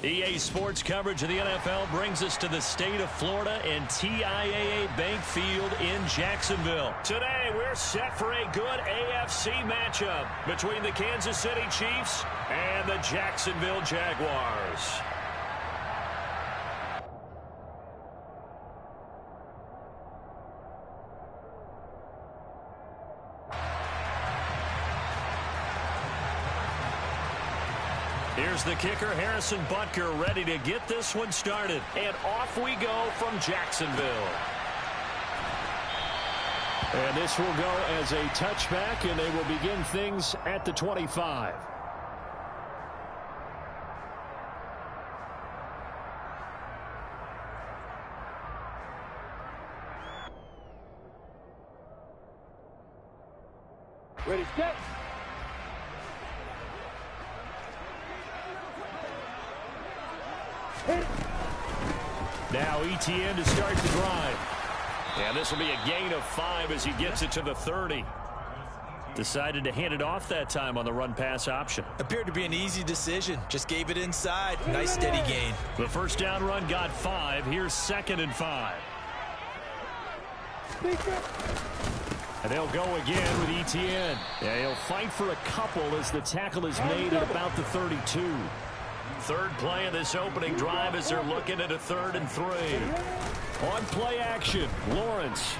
EA Sports coverage of the NFL brings us to the state of Florida and TIAA Bank Field in Jacksonville. Today, we're set for a good AFC matchup between the Kansas City Chiefs and the Jacksonville Jaguars. Here's the kicker, Harrison Butker, ready to get this one started. And off we go from Jacksonville. And this will go as a touchback, and they will begin things at the 25. Ready, set. Now ETN to start the drive. And this will be a gain of 5 as he gets it to the 30. Decided to hand it off that time on the run-pass option. Appeared to be an easy decision. Just gave it inside. Nice steady gain. The first down run got 5. Here's 2nd and 5. And they'll go again with ETN. Yeah, he'll fight for a couple as the tackle is made at about the 32. Third play of this opening drive as they're looking at a 3rd and 3. On play action, Lawrence.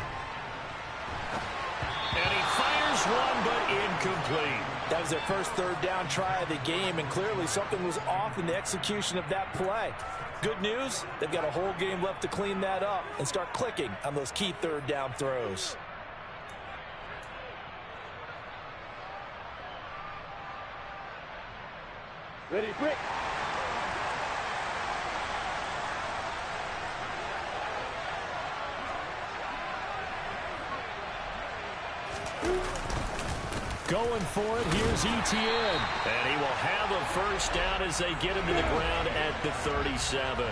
And he fires one, but incomplete. That was their first 3rd down try of the game, and clearly something was off in the execution of that play. Good news, they've got a whole game left to clean that up and start clicking on those key 3rd down throws. Ready, break. Going for it, here's ETN. And he will have a first down as they get him to the ground at the 37.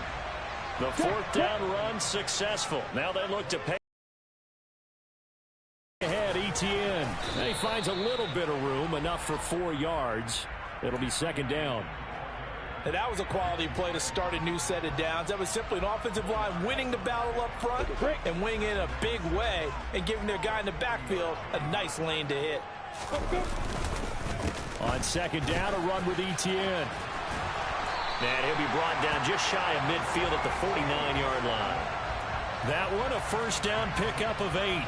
The 4th down run successful. Now they look to pay ahead, ETN. And he finds a little bit of room, enough for 4 yards. It'll be 2nd down. And that was a quality play to start a new set of downs. That was simply an offensive line winning the battle up front and winning in a big way and giving their guy in the backfield a nice lane to hit. On 2nd down, a run with ETN. And he'll be brought down just shy of midfield at the 49-yard line. That one, a first down pickup of 8.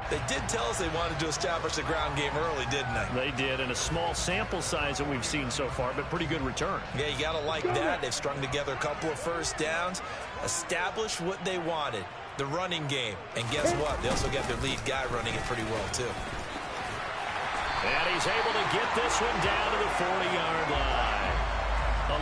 They did tell us they wanted to establish the ground game early, didn't they? They did, and a small sample size that we've seen so far, but pretty good return. Yeah, you got to like that. They've strung together a couple of first downs, established what they wanted, the running game. And guess what? They also got their lead guy running it pretty well, too. And he's able to get this one down to the 40-yard line.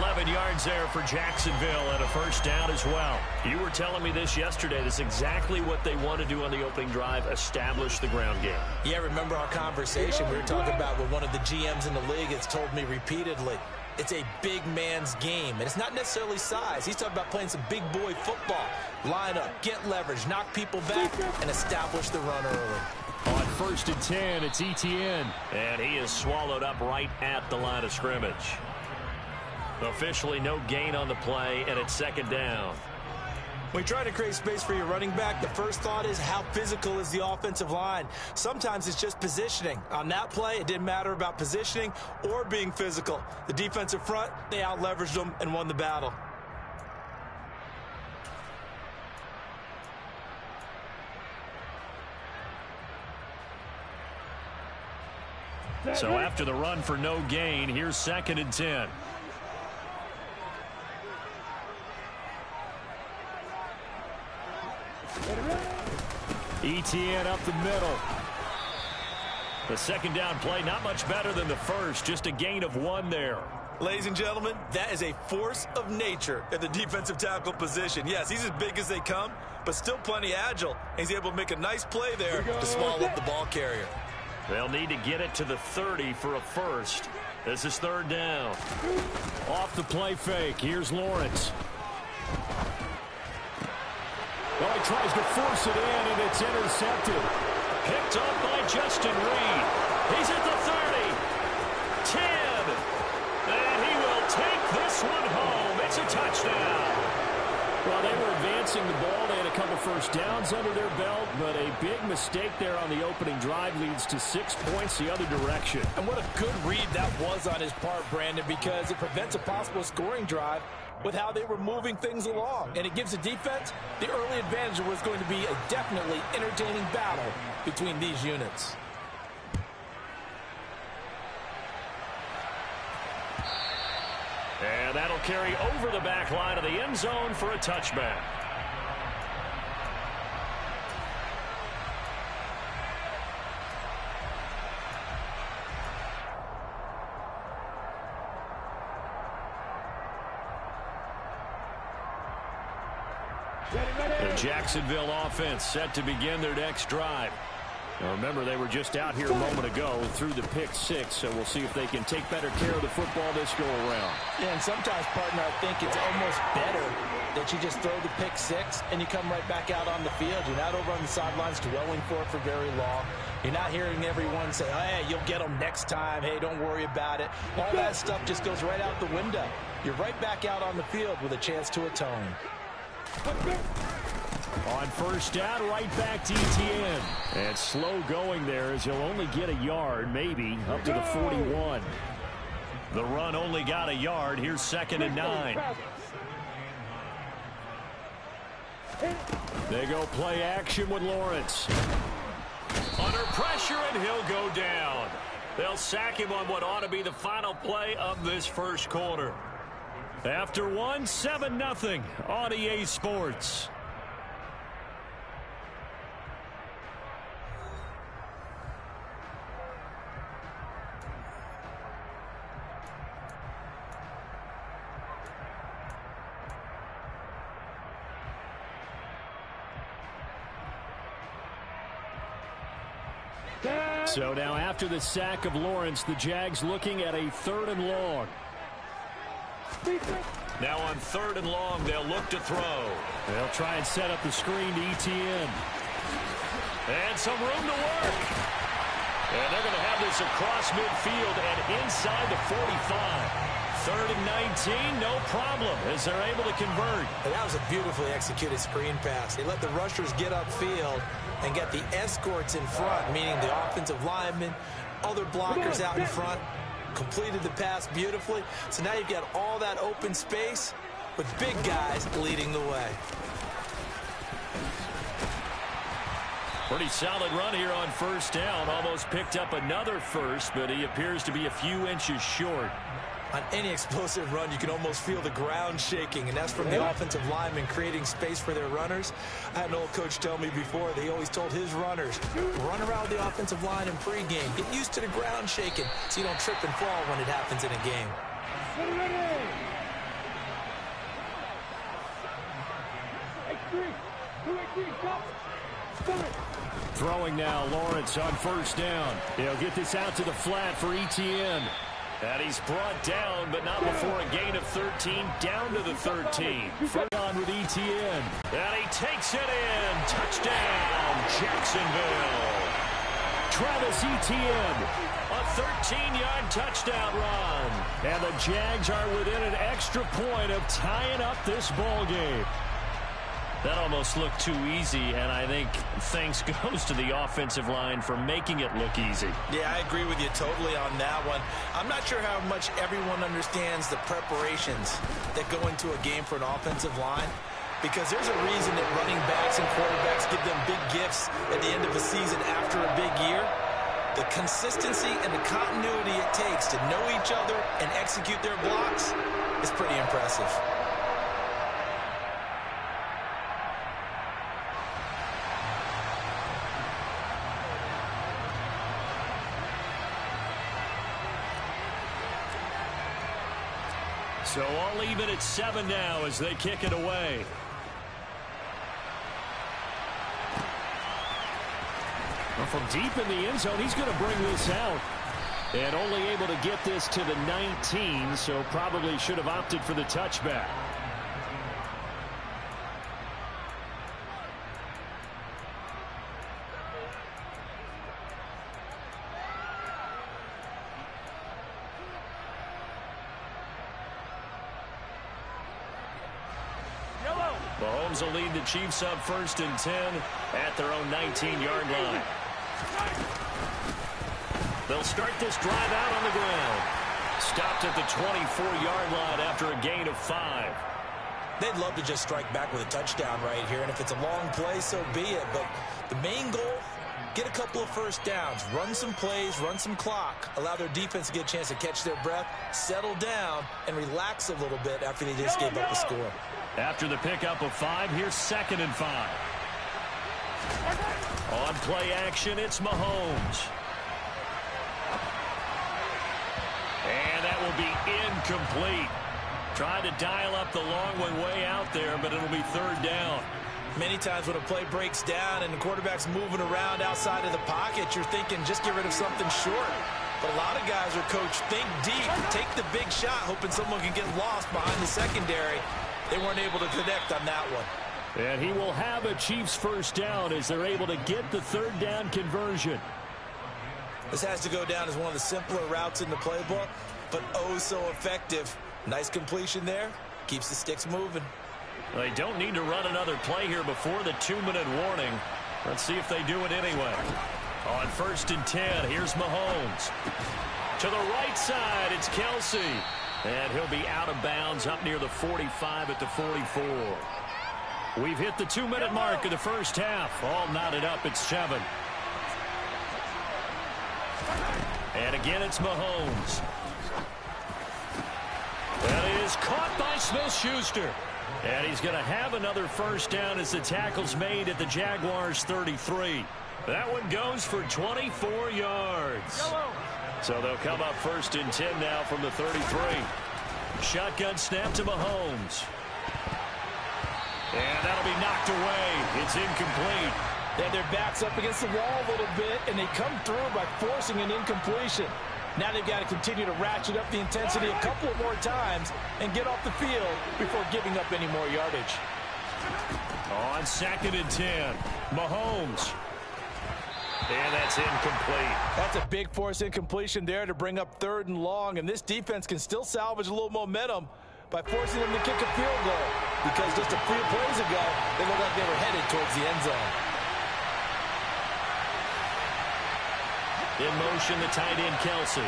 11 yards there for Jacksonville and a first down as well. You were telling me this yesterday. This is exactly what they want to do on the opening drive, establish the ground game. Yeah, remember our conversation? We were talking about what one of the GMs in the league has told me repeatedly. It's a big man's game, and it's not necessarily size. He's talking about playing some big boy football. Line up, get leverage, knock people back, and establish the run early. On 1st and 10, it's ETN. And he is swallowed up right at the line of scrimmage. Officially no gain on the play, and it's 2nd down. When you try to create space for your running back, the first thought is how physical is the offensive line. Sometimes it's just positioning. On that play, it didn't matter about positioning or being physical. The defensive front, they out-leveraged them and won the battle. So after the run for no gain, here's 2nd and 10. ETN up the middle. The 2nd down play, not much better than the first, just a gain of 1 there. Ladies and gentlemen, that is a force of nature at the defensive tackle position. Yes, he's as big as they come, but still plenty agile. He's able to make a nice play there to swallow up the ball carrier. They'll need to get it to the 30 for a first. This is 3rd down. Off the play fake. Here's Lawrence. Well, he tries to force it in, and it's intercepted. Picked up by Justin Reed. He's at the 30. 10. And he will take this one home. It's a touchdown. Well, they were advancing the ball. They had a couple first downs under their belt, but a big mistake there on the opening drive leads to 6 points the other direction. And what a good read that was on his part, Brandon, because it prevents a possible scoring drive with how they were moving things along. And it gives the defense the early advantage. Was going to be a definitely entertaining battle between these units. And that'll carry over the back line of the end zone for a touchback. The Jacksonville offense set to begin their next drive. Now remember, they were just out here a moment ago through the pick six, so we'll see if they can take better care of the football this go-around. Yeah, and sometimes, partner, I think it's almost better that you just throw the pick six and you come right back out on the field. You're not over on the sidelines dwelling for it for very long. You're not hearing everyone say, oh, hey, you'll get them next time. Hey, don't worry about it. All that stuff just goes right out the window. You're right back out on the field with a chance to atone. On first down, right back to Etienne. And slow going there as he'll only get a yard, maybe, up to the 41. The run only got a yard. Here's 2nd and 9. They go play action with Lawrence. Under pressure, and he'll go down. They'll sack him on what ought to be the final play of this first quarter. After one, 7-0 on EA Sports. So now after the sack of Lawrence, the Jags looking at a 3rd and long. Now on 3rd and long, they'll look to throw. They'll try and set up the screen to Etienne. And some room to work. And they're going to have this across midfield and inside the 45. 3rd and 19, no problem, as they're able to convert. And that was a beautifully executed screen pass. They let the rushers get upfield and get the escorts in front, meaning the offensive linemen, other blockers out in front, completed the pass beautifully. So now you've got all that open space with big guys leading the way. Pretty solid run here on first down. Almost picked up another first, but he appears to be a few inches short. On any explosive run, you can almost feel the ground shaking, and that's from the offensive linemen creating space for their runners. I had an old coach tell me before, they always told his runners, run around the offensive line in pregame. Get used to the ground shaking so you don't trip and fall when it happens in a game. Throwing now, Lawrence on first down. He'll get this out to the flat for Etienne. And he's brought down, but not before a gain of 13, down to the 13. First on with Etienne. And he takes it in. Touchdown, Jacksonville. Travis Etienne, a 13-yard touchdown run. And the Jags are within an extra point of tying up this ball game. That almost looked too easy, and I think thanks goes to the offensive line for making it look easy. Yeah, I agree with you totally on that one. I'm not sure how much everyone understands the preparations that go into a game for an offensive line, because there's a reason that running backs and quarterbacks give them big gifts at the end of a season after a big year. The consistency and the continuity it takes to know each other and execute their blocks is pretty impressive. So all even at 7 now as they kick it away. Well, from deep in the end zone, he's going to bring this out. And only able to get this to the 19, so probably should have opted for the touchback. Mahomes will lead the Chiefs up 1st and 10 at their own 19-yard line. They'll start this drive out on the ground. Stopped at the 24-yard line after a gain of 5. They'd love to just strike back with a touchdown right here, and if it's a long play, so be it. But the main goal, get a couple of first downs, run some plays, run some clock, allow their defense to get a chance to catch their breath, settle down, and relax a little bit after they just gave up the score. After the pickup of 5, here's 2nd and 5. On play action, it's Mahomes. And that will be incomplete. Trying to dial up the long one way out there, but it'll be 3rd down. Many times when a play breaks down and the quarterback's moving around outside of the pocket, you're thinking just get rid of something short. But a lot of guys are coached, think deep, take the big shot, hoping someone can get lost behind the secondary. They weren't able to connect on that one. And he will have a Chiefs 1st down as they're able to get the 3rd down conversion. This has to go down as one of the simpler routes in the playbook, but oh so effective. Nice completion there. Keeps the sticks moving. They don't need to run another play here before the 2-minute warning. Let's see if they do it anyway. On 1st and 10, here's Mahomes. To the right side, it's Kelsey. And he'll be out of bounds up near the 45 at the 44. We've hit the 2-minute mark of the 1st half. All knotted up at 7. And again, it's Mahomes. That is caught by Smith-Schuster. And he's going to have another 1st down as the tackle's made at the Jaguars 33. That one goes for 24 yards. So they'll come up 1st and 10 now from the 33. Shotgun snap to Mahomes. And that'll be knocked away. It's incomplete. They have their backs up against the wall a little bit, and they come through by forcing an incompletion. Now they've got to continue to ratchet up the intensity a couple of more times and get off the field before giving up any more yardage. On 2nd and 10, Mahomes. And that's incomplete. That's a big force incompletion there to bring up 3rd and long, and this defense can still salvage a little momentum by forcing them to kick a field goal, because just a few plays ago, they looked like they were headed towards the end zone. In motion, the tight end, Kelsey.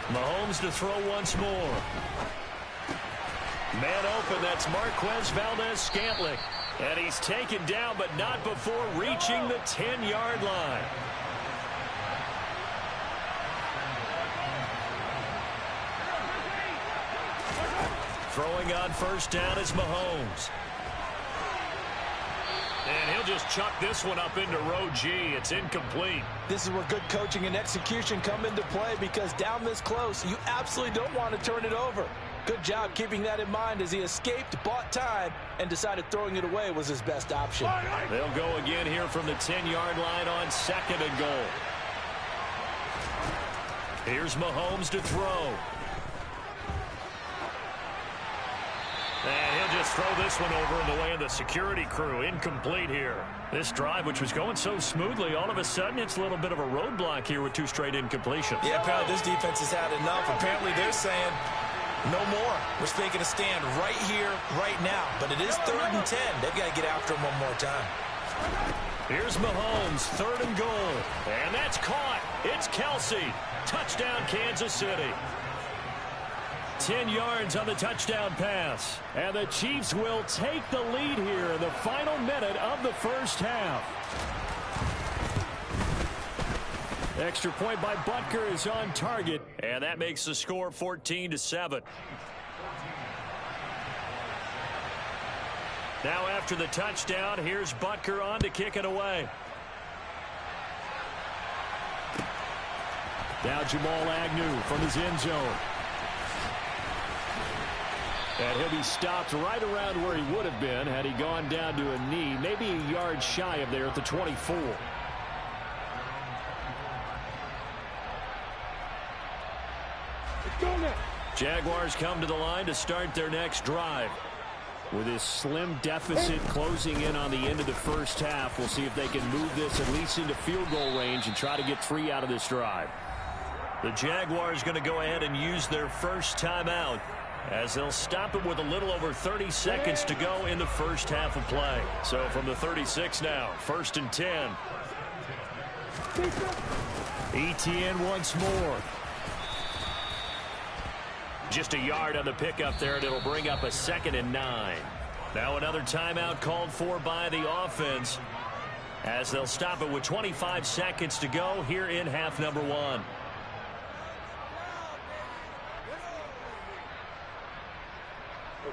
Mahomes to throw once more. Man open, that's Marquez Valdez-Scantling. And he's taken down, but not before reaching the 10-yard line. Throwing on 1st down is Mahomes. And he'll just chuck this one up into row G. It's incomplete. This is where good coaching and execution come into play, because down this close, you absolutely don't want to turn it over. Good job keeping that in mind as he escaped, bought time, and decided throwing it away was his best option. They'll go again here from the 10-yard line on 2nd and goal. Here's Mahomes to throw. And he'll just throw this one over in the way of the security crew. Incomplete here. This drive, which was going so smoothly, all of a sudden it's a little bit of a roadblock here with 2 straight incompletions. Yeah, apparently this defense has had enough. Apparently they're saying no more. We're taking a stand right here, right now. But it is 3rd and 10. They've got to get after him one more time. Here's Mahomes, 3rd and goal. And that's caught. It's Kelsey. Touchdown, Kansas City. 10 yards on the touchdown pass. And the Chiefs will take the lead here in the final minute of the 1st half. Extra point by Butker is on target. And that makes the score 14-7. Now after the touchdown, here's Butker on to kick it away. Now Jamal Agnew from his end zone. And he'll be stopped right around where he would have been had he gone down to a knee, maybe a yard shy of there at the 24. Let's go now. Jaguars come to the line to start their next drive. With this slim deficit closing in on the end of the first half, we'll see if they can move this at least into field goal range and try to get 3 out of this drive. The Jaguars going to go ahead and use their first timeout as they'll stop it with a little over 30 seconds to go in the first half of play. So from the 36 now, 1st and 10. ETN once more. Just a yard on the pickup there, and it'll bring up a 2nd and 9. Now another timeout called for by the offense as they'll stop it with 25 seconds to go here in half number 1.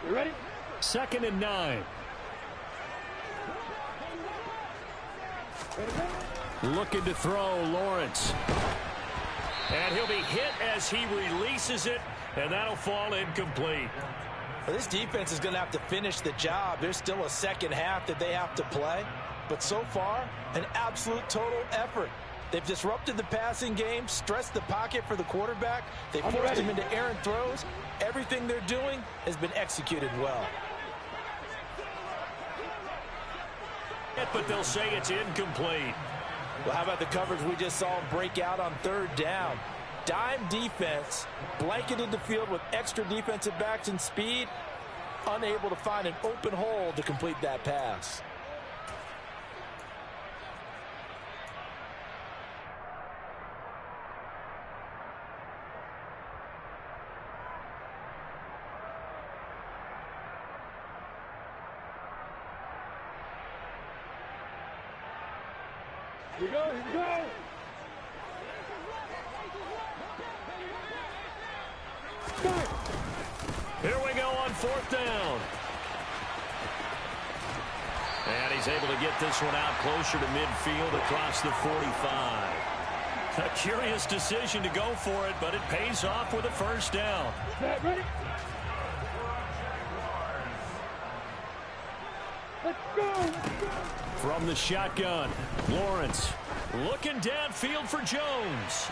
You ready? 2nd and 9. Looking to throw, Lawrence. And he'll be hit as he releases it, and that'll fall incomplete. Well, this defense is going to have to finish the job. There's still a second half that they have to play. But so far, an absolute total effort. They've disrupted the passing game, stressed the pocket for the quarterback. They forced him into errant throws. Everything they're doing has been executed well. But they'll say it's incomplete. Well, how about the coverage we just saw him break out on 3rd down? Dime defense, blanketed the field with extra defensive backs and speed, unable to find an open hole to complete that pass. Here we go, here we go. Here we go on 4th down. And he's able to get this one out closer to midfield across the 45. A curious decision to go for it, but it pays off with a 1st down. Ready? Let's go! From the shotgun, Lawrence Looking downfield for Jones.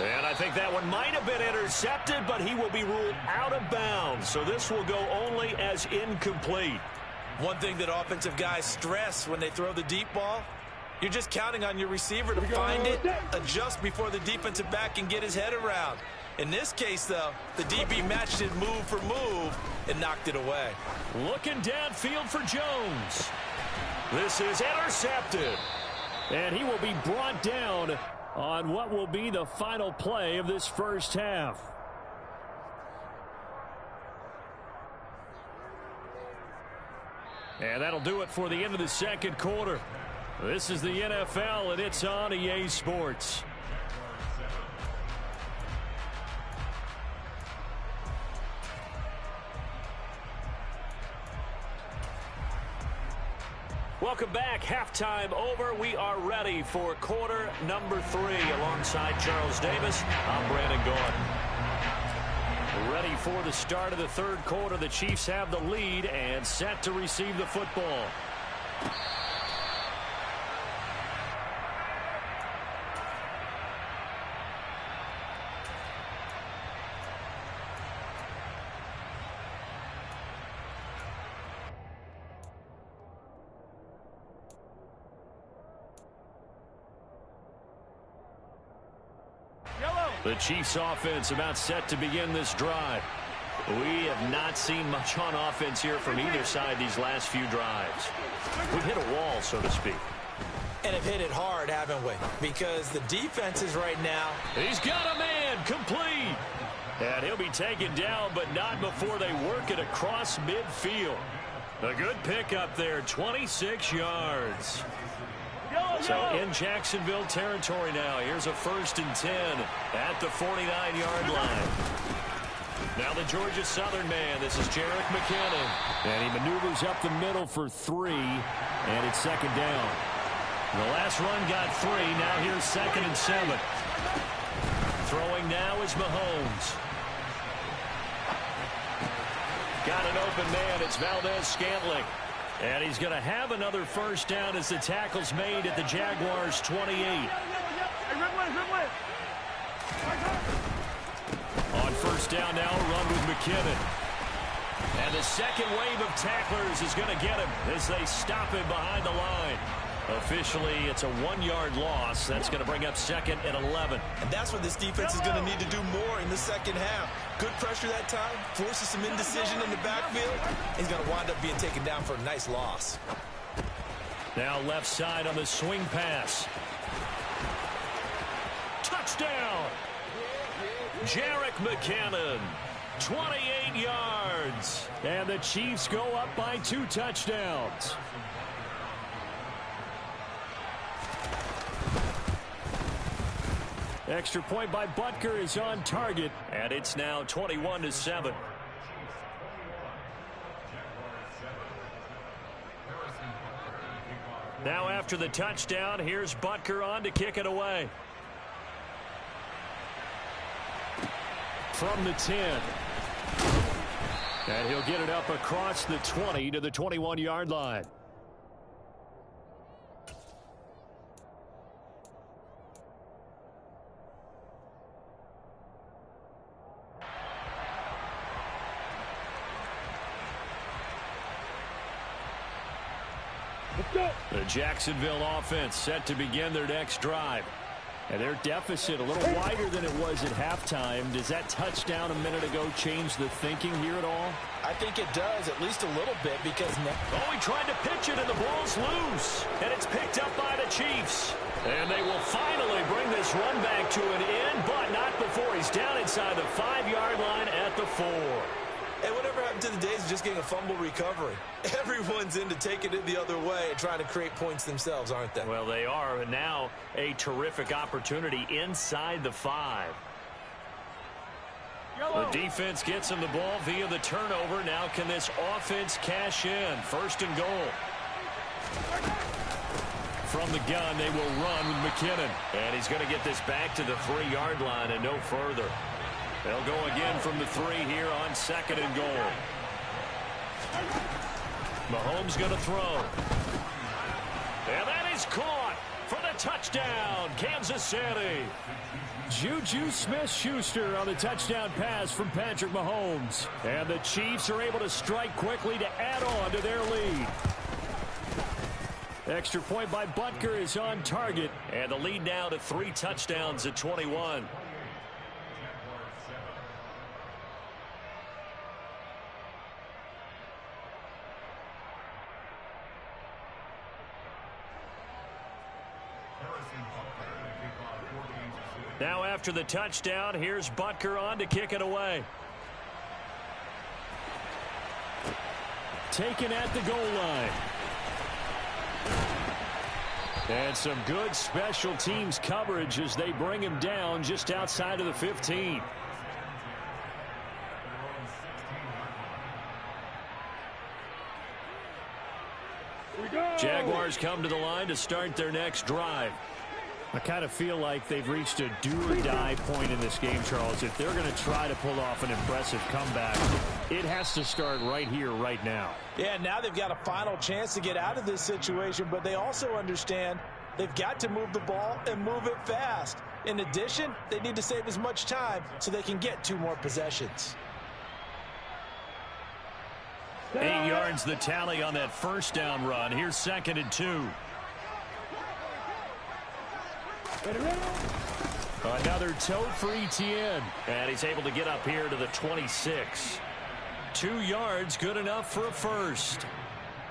And I think that one might have been intercepted, but he will be ruled out of bounds. So this will go only as incomplete. One thing that offensive guys stress when they throw the deep ball, you're just counting on your receiver to find it, adjust before the defensive back can get his head around. In this case, though, the DB matched it move for move and knocked it away. Looking downfield for Jones. This is intercepted. And he will be brought down on what will be the final play of this first half. And that'll do it for the end of the second quarter. This is the NFL, and it's on EA Sports. Welcome back. Halftime over. We are ready for quarter number 3. Alongside Charles Davis, I'm Brandon Gaudin. Ready for the start of the third quarter. The Chiefs have the lead and set to receive the football. The Chiefs offense about set to begin this drive. We have not seen much on offense here from either side these last few drives. We've hit a wall, so to speak. And have hit it hard, haven't we? Because the defenses right now. He's got a man, complete. And he'll be taken down, but not before they work it across midfield. A good pickup there, 26 yards. So in Jacksonville territory now. Here's a 1st and 10 at the 49-yard line. Now the Georgia Southern man. This is Jerick McKinnon. And he maneuvers up the middle for 3, and it's 2nd down. The last run got 3. Now here's 2nd and 7. Throwing now is Mahomes. Got an open man. It's Valdez-Scantling. And he's going to have another 1st down as the tackle's made at the Jaguars' 28. On 1st down now, run with McKinnon. And the second wave of tacklers is going to get him as they stop him behind the line. Officially, it's a 1-yard loss. That's going to bring up second and 11. And that's what this defense is going to need to do more in the second half. Good pressure that time, forces some indecision in the backfield. He's going to wind up being taken down for a nice loss. Now left side on the swing pass. Touchdown! Jerick McKinnon, 28 yards. And the Chiefs go up by 2 touchdowns. Extra point by Butker is on target. And it's now 21-7. Now after the touchdown, here's Butker on to kick it away. From the 10. And he'll get it up across the 20 to the 21-yard line. The Jacksonville offense set to begin their next drive. And their deficit a little wider than it was at halftime. Does that touchdown a minute ago change the thinking here at all? I think it does, at least a little bit, because oh, he tried to pitch it, and the ball's loose. And it's picked up by the Chiefs. And they will finally bring this run back to an end, but not before he's down inside the 5-yard line at the 4. Hey, whatever happened to the days of just getting a fumble recovery? Everyone's into taking it the other way and trying to create points themselves, aren't they? Well, they are, and now a terrific opportunity inside the 5. The defense gets him the ball via the turnover. Now can this offense cash in? First and goal. From the gun, they will run with McKinnon. And he's going to get this back to the 3-yard line and no further. They'll go again from the 3 here on second and goal. Mahomes going to throw. And that is caught for the touchdown, Kansas City. Juju Smith-Schuster on the touchdown pass from Patrick Mahomes. And the Chiefs are able to strike quickly to add on to their lead. Extra point by Butker is on target. And the lead now to 3 touchdowns at 21. Now after the touchdown, here's Butker on to kick it away. Taken at the goal line. And some good special teams coverage as they bring him down just outside of the 15. Jaguars come to the line to start their next drive. I kind of feel like they've reached a do-or-die point in this game, Charles. If they're going to try to pull off an impressive comeback, it has to start right here, right now. Yeah, now they've got a final chance to get out of this situation, but they also understand they've got to move the ball and move it fast. In addition, they need to save as much time so they can get 2 more possessions. 8 yards the tally on that first down run. Here's second and 2. Another tote for Etienne. And he's able to get up here to the 26. 2 yards, good enough for a first.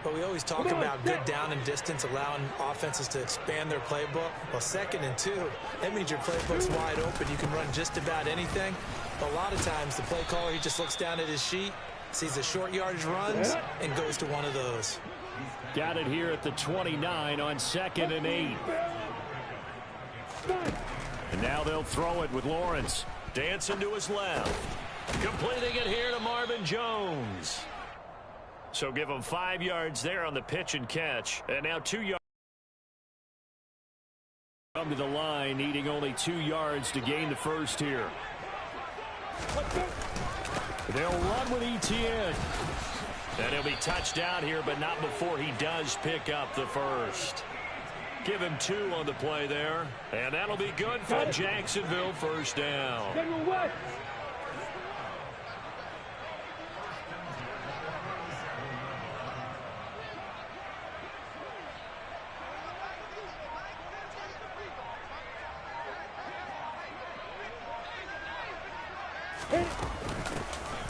But we always talk about good down and distance, allowing offenses to expand their playbook. Well, second and 2, that means your playbook's wide open. You can run just about anything. But a lot of times, the play caller, he just looks down at his sheet, sees the short yardage runs, and goes to one of those. Got it here at the 29 on second and 8. And now they'll throw it with Lawrence. Dancing to his left. Completing it here to Marvin Jones. So give him 5 yards there on the pitch and catch. And now 2 yards. Come to the line, needing only 2 yards to gain the first here. They'll run with Etienne. And he'll be touched down here, but not before he does pick up the first. Give him 2 on the play there. And that'll be good for Jacksonville, first down.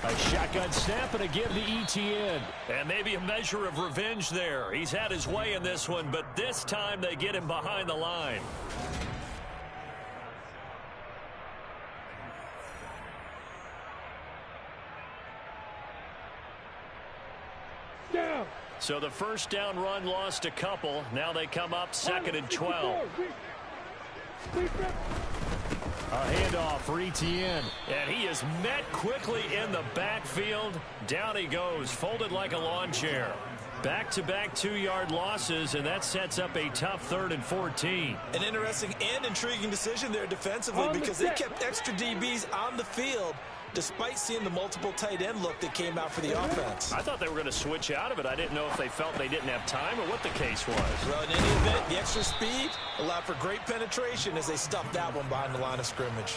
A shotgun snap and a give to Etienne. And maybe a measure of revenge there. He's had his way in this one, but this time they get him behind the line. Down. So the first down run lost a couple. Now they come up 2nd and 12. A handoff for Etienne. And he is met quickly in the backfield. Down he goes, folded like a lawn chair. Back-to-back 2-yard losses, and that sets up a tough 3rd and 14. An interesting and intriguing decision there defensively because they kept extra DBs on the field despite seeing the multiple tight end look that came out for the offense. I thought they were going to switch out of it. I didn't know if they felt they didn't have time or what the case was. Well, in any event, the extra speed allowed for great penetration as they stuffed that one behind the line of scrimmage.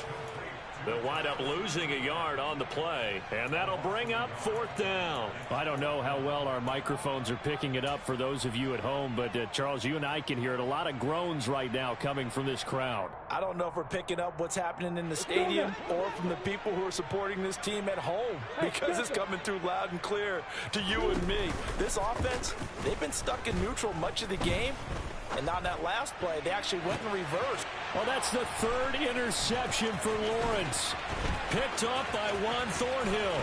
They'll wind up losing a yard on the play, and that'll bring up 4th down. I don't know how well our microphones are picking it up for those of you at home, but Charles, you and I can hear it. A lot of groans right now coming from this crowd. I don't know if we're picking up what's happening in the stadium or from the people who are supporting this team at home because it's coming through loud and clear to you and me. This offense, they've been stuck in neutral much of the game. And on that last play, they actually went in reverse. Well, that's the 3rd interception for Lawrence. Picked up by Juan Thornhill.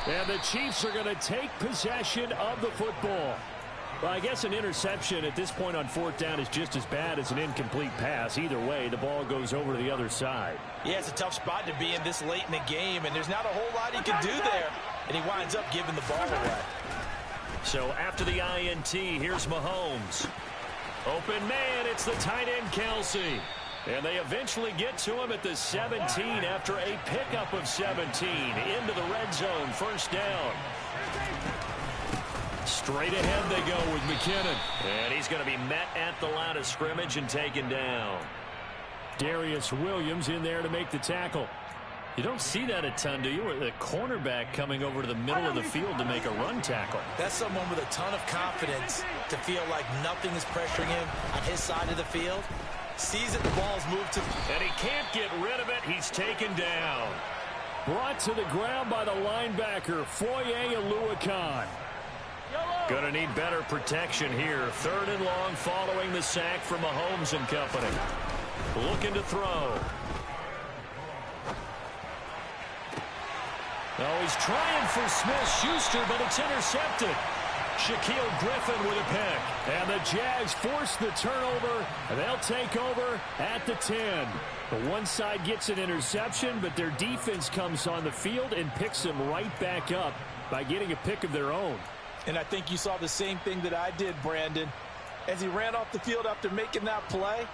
And the Chiefs are going to take possession of the football. Well, I guess an interception at this point on 4th down is just as bad as an incomplete pass. Either way, the ball goes over to the other side. Yeah, it's a tough spot to be in this late in the game, and there's not a whole lot he can do there. And he winds up giving the ball away. So after the INT, here's Mahomes. Open man, it's the tight end Kelsey. And they eventually get to him at the 17 after a pickup of 17 into the red zone, 1st down. Straight ahead they go with McKinnon. And he's going to be met at the line of scrimmage and taken down. Darius Williams in there to make the tackle. You don't see that a ton, do you? Or the cornerback coming over to the middle of the field to make a run tackle. That's someone with a ton of confidence to feel like nothing is pressuring him on his side of the field. Sees that the ball's moved to... And he can't get rid of it. He's taken down. Brought to the ground by the linebacker, Foye Oluokun. Gonna need better protection here. 3rd and long following the sack from Mahomes and company. Looking to throw. Oh, he's trying for Smith-Schuster, but it's intercepted. Shaquille Griffin with a pick. And the Jags force the turnover, and they'll take over at the 10. The one side gets an interception, but their defense comes on the field and picks them right back up by getting a pick of their own. And I think you saw the same thing that I did, Brandon. As he ran off the field after making that play,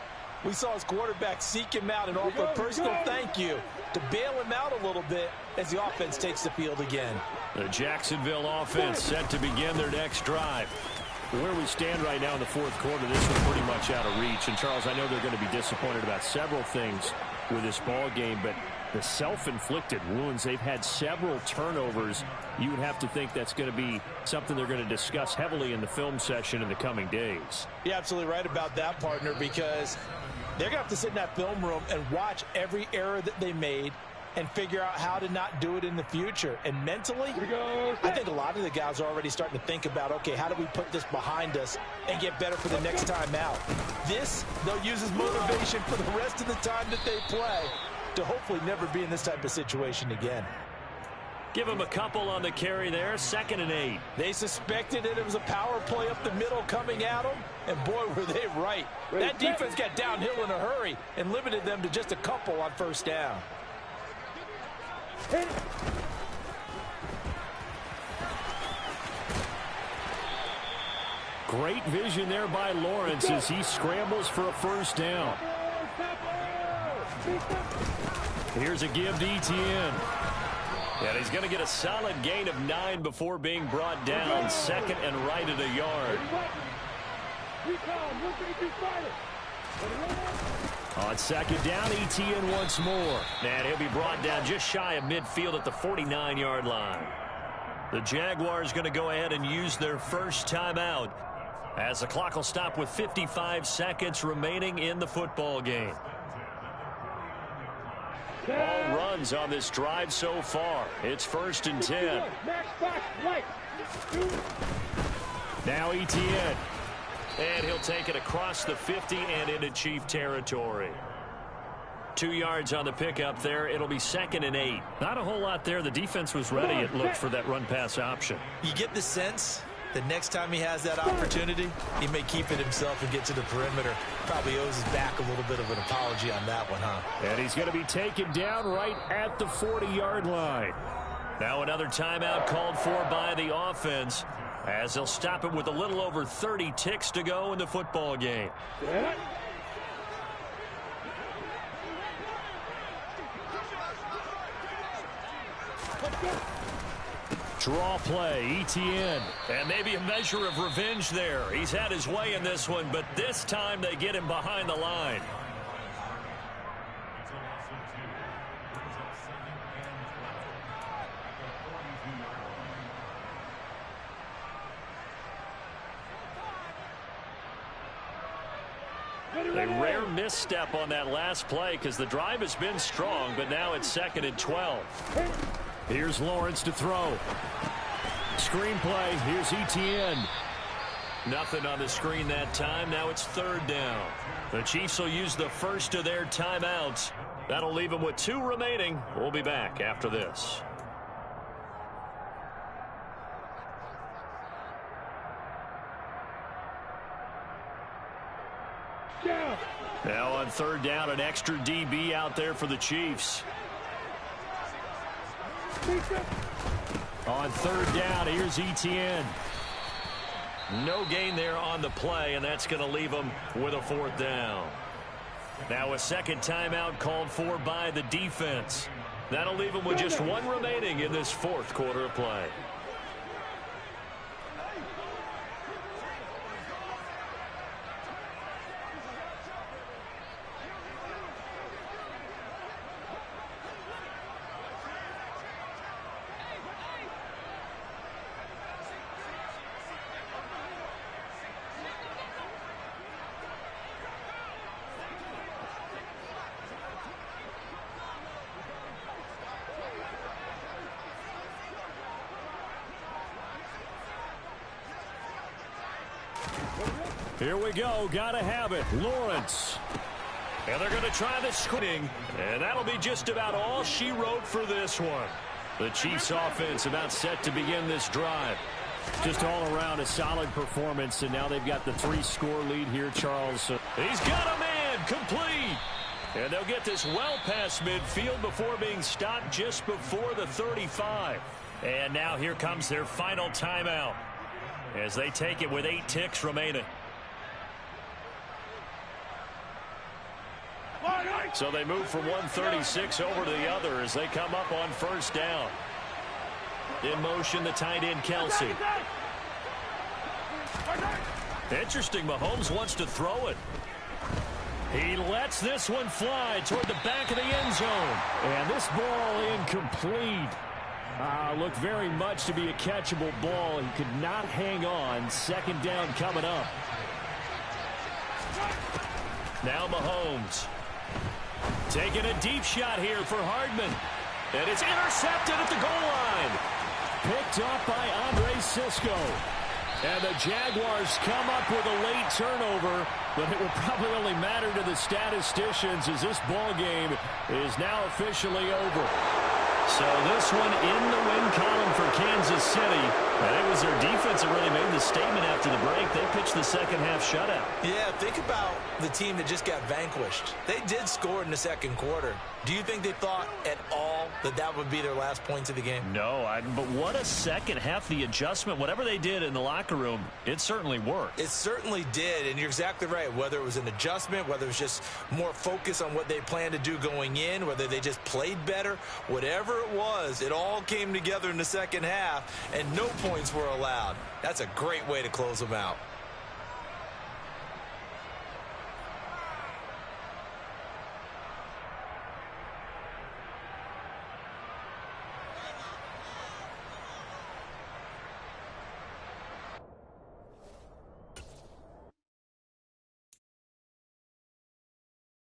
we saw his quarterback seek him out and offer a personal thank you to bail him out a little bit as the offense takes the field again. The Jacksonville offense set to begin their next drive. Where we stand right now in the 4th quarter, this was pretty much out of reach. And, Charles, I know they're going to be disappointed about several things with this ball game, but the self-inflicted wounds, they've had several turnovers. You would have to think that's going to be something they're going to discuss heavily in the film session in the coming days. You're absolutely right about that, partner, because they're going to have to sit in that film room and watch every error that they made and figure out how to not do it in the future. And mentally, I think a lot of the guys are already starting to think about, okay, how do we put this behind us and get better for the next time out? This, they'll use as motivation for the rest of the time that they play to hopefully never be in this type of situation again. Give him a couple on the carry there, 2nd and 8. They suspected that it was a power play up the middle coming at them, and boy, were they right. That defense got downhill in a hurry and limited them to just a couple on 1st down. Great vision there by Lawrence as he scrambles for a 1st down. Here's a give to Etienne. And he's going to get a solid gain of 9 before being brought down. 2nd and right at a yard. On 2nd down, Etienne once more. And he'll be brought down just shy of midfield at the 49-yard line. The Jaguars going to go ahead and use their first timeout as the clock will stop with 55 seconds remaining in the football game. All runs on this drive so far. It's 1st and 10. Max box, right. Now Etienne. And he'll take it across the 50 and into Chief territory. 2 yards on the pickup there. It'll be 2nd and 8. Not a whole lot there. The defense was ready, it looked, for that run-pass option. You get the sense that next time he has that opportunity, he may keep it himself and get to the perimeter. Probably owes his back a little bit of an apology on that one, huh? And he's going to be taken down right at the 40-yard line. Now another timeout called for by the offense, as they'll stop it with a little over 30 ticks to go in the football game. Yeah. Draw play, Etienne. And maybe a measure of revenge there. He's had his way in this one, but this time they get him behind the line. A rare misstep on that last play because the drive has been strong, but now it's 2nd and 12. Here's Lawrence to throw. Screen play. Here's Etienne. Nothing on the screen that time. Now it's 3rd down. The Chiefs will use the first of their timeouts. That'll leave them with 2 remaining. We'll be back after this. Down. Now on 3rd down, an extra DB out there for the Chiefs. On 3rd down, here's Etienne. No gain there on the play, and that's going to leave them with a 4th down. Now a 2nd timeout called for by the defense. That'll leave them with just 1 remaining in this 4th quarter of play. Here we go. Got to have it. Lawrence. And they're going to try the screening. And that'll be just about all she wrote for this one. The Chiefs offense about set to begin this drive. Just all around a solid performance. And now they've got the 3-score lead here, Charles. He's got a man. Complete. And they'll get this well past midfield before being stopped just before the 35. And now here comes their final timeout as they take it with 8 ticks remaining. So they move from 136 over to the other as they come up on 1st down. In motion, the tight end, Kelsey. Interesting, Mahomes wants to throw it. He lets this one fly toward the back of the end zone. And this ball incomplete. Looked very much to be a catchable ball. He could not hang on. 2nd down coming up. Now Mahomes. Taking a deep shot here for Hardman. And it's intercepted at the goal line. Picked up by Andre Sisco. And the Jaguars come up with a late turnover, but it will probably only matter to the statisticians as this ball game is now officially over. So this one in the win column for Kansas City. And it was their defense that really made the statement after the break. They pitched the second-half shutout. Yeah, think about the team that just got vanquished. They did score in the 2nd quarter. Do you think they thought at all that that would be their last points of the game? No, but what a second half. The adjustment, whatever they did in the locker room, it certainly worked. It certainly did, and you're exactly right. Whether it was an adjustment, whether it was just more focus on what they planned to do going in, whether they just played better, whatever it was, it all came together in the 2nd half, and no points were allowed. That's a great way to close them out.